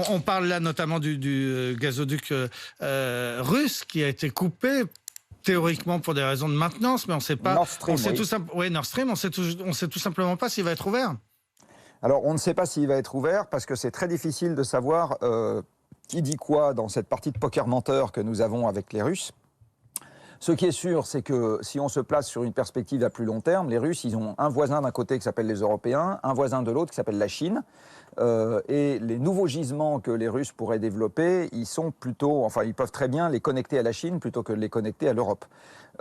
On parle là notamment du gazoduc russe qui a été coupé théoriquement pour des raisons de maintenance, mais on ne sait pas. Nord Stream, oui, Nord Stream, on sait tout simplement pas s'il va être ouvert. Alors, on ne sait pas s'il va être ouvert parce que c'est très difficile de savoir qui dit quoi dans cette partie de poker menteur que nous avons avec les Russes. Ce qui est sûr, c'est que si on se place sur une perspective à plus long terme, les Russes, ils ont un voisin d'un côté qui s'appelle les Européens, un voisin de l'autre qui s'appelle la Chine. Et les nouveaux gisements que les Russes pourraient développer, ils peuvent très bien les connecter à la Chine plutôt que de les connecter à l'Europe.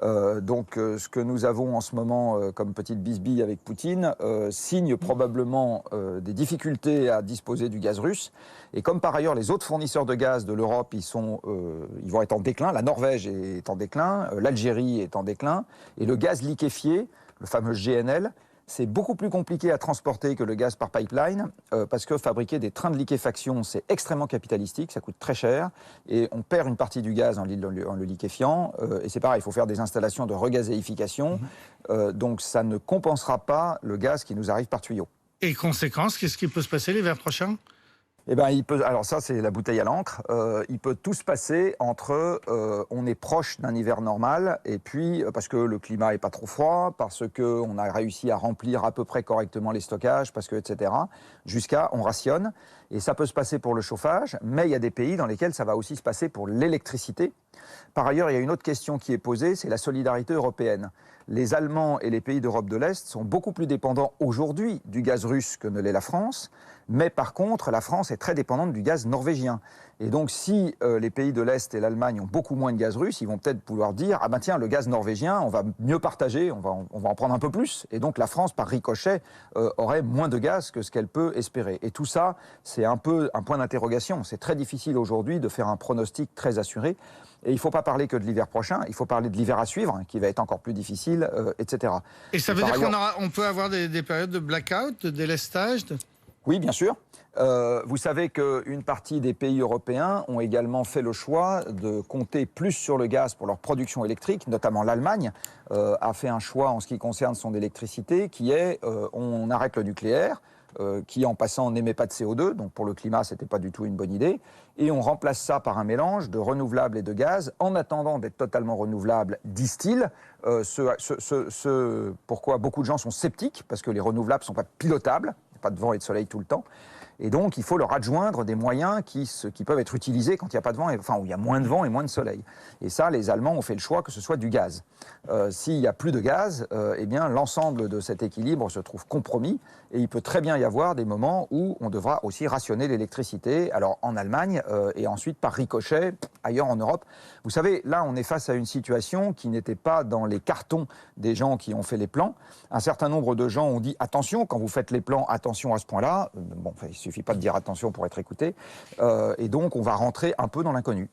Ce que nous avons en ce moment comme petite bisbille avec Poutine signe probablement des difficultés à disposer du gaz russe. Et comme par ailleurs les autres fournisseurs de gaz de l'Europe, ils vont être en déclin, la Norvège est en déclin, l'Algérie est en déclin, et le gaz liquéfié, le fameux GNL, c'est beaucoup plus compliqué à transporter que le gaz par pipeline parce que fabriquer des trains de liquéfaction, c'est extrêmement capitalistique, ça coûte très cher et on perd une partie du gaz en le liquéfiant. Et c'est pareil, il faut faire des installations de regazéification. Donc ça ne compensera pas le gaz qui nous arrive par tuyau. Et conséquence, qu'est-ce qui peut se passer l'hiver prochain ? Eh ben, alors ça, c'est la bouteille à l'encre. Il peut tout se passer entre on est proche d'un hiver normal et puis parce que le climat est pas trop froid, parce que on a réussi à remplir à peu près correctement les stockages, parce que etc. Jusqu'à on rationne. Et ça peut se passer pour le chauffage, mais il y a des pays dans lesquels ça va aussi se passer pour l'électricité. Par ailleurs, il y a une autre question qui est posée, c'est la solidarité européenne. Les Allemands et les pays d'Europe de l'Est sont beaucoup plus dépendants aujourd'hui du gaz russe que ne l'est la France, mais par contre, la France est très dépendante du gaz norvégien. Et donc, si les pays de l'Est et l'Allemagne ont beaucoup moins de gaz russe, ils vont peut-être pouvoir dire « Ah ben tiens, le gaz norvégien, on va mieux partager, on va en prendre un peu plus. » Et donc, la France, par ricochet, aurait moins de gaz que ce qu'elle peut espérer. Et tout ça, c'est un peu un point d'interrogation. C'est très difficile aujourd'hui de faire un pronostic très assuré. Et il ne faut pas parler que de l'hiver prochain, il faut parler de l'hiver à suivre, qui va être encore plus difficile, etc. Et ça veut dire qu'on peut avoir des périodes de blackout, de délestage Oui, bien sûr. Vous savez qu'une partie des pays européens ont également fait le choix de compter plus sur le gaz pour leur production électrique, notamment l'Allemagne a fait un choix en ce qui concerne son électricité, qui est on arrête le nucléaire, qui en passant n'émet pas de CO2, donc pour le climat, ce n'était pas du tout une bonne idée, et on remplace ça par un mélange de renouvelables et de gaz, en attendant d'être totalement renouvelable, disent-ils, pourquoi beaucoup de gens sont sceptiques, parce que les renouvelables ne sont pas pilotables, il n'y a pas de vent et de soleil tout le temps, et donc il faut leur adjoindre des moyens qui peuvent être utilisés quand il n'y a pas de vent, où il y a moins de vent et moins de soleil. Et ça, les Allemands ont fait le choix que ce soit du gaz. S'il n'y a plus de gaz, eh bien l'ensemble de cet équilibre se trouve compromis, et il peut très bien y avoir des moments où on devra aussi rationner l'électricité, alors en Allemagne, et ensuite par ricochet ailleurs en Europe. Vous savez, là on est face à une situation qui n'était pas dans les cartons des gens qui ont fait les plans. Un certain nombre de gens ont dit attention, quand vous faites les plans, attention à ce point-là. Bon, il ne suffit pas de dire attention pour être écouté. Et donc on va rentrer un peu dans l'inconnu.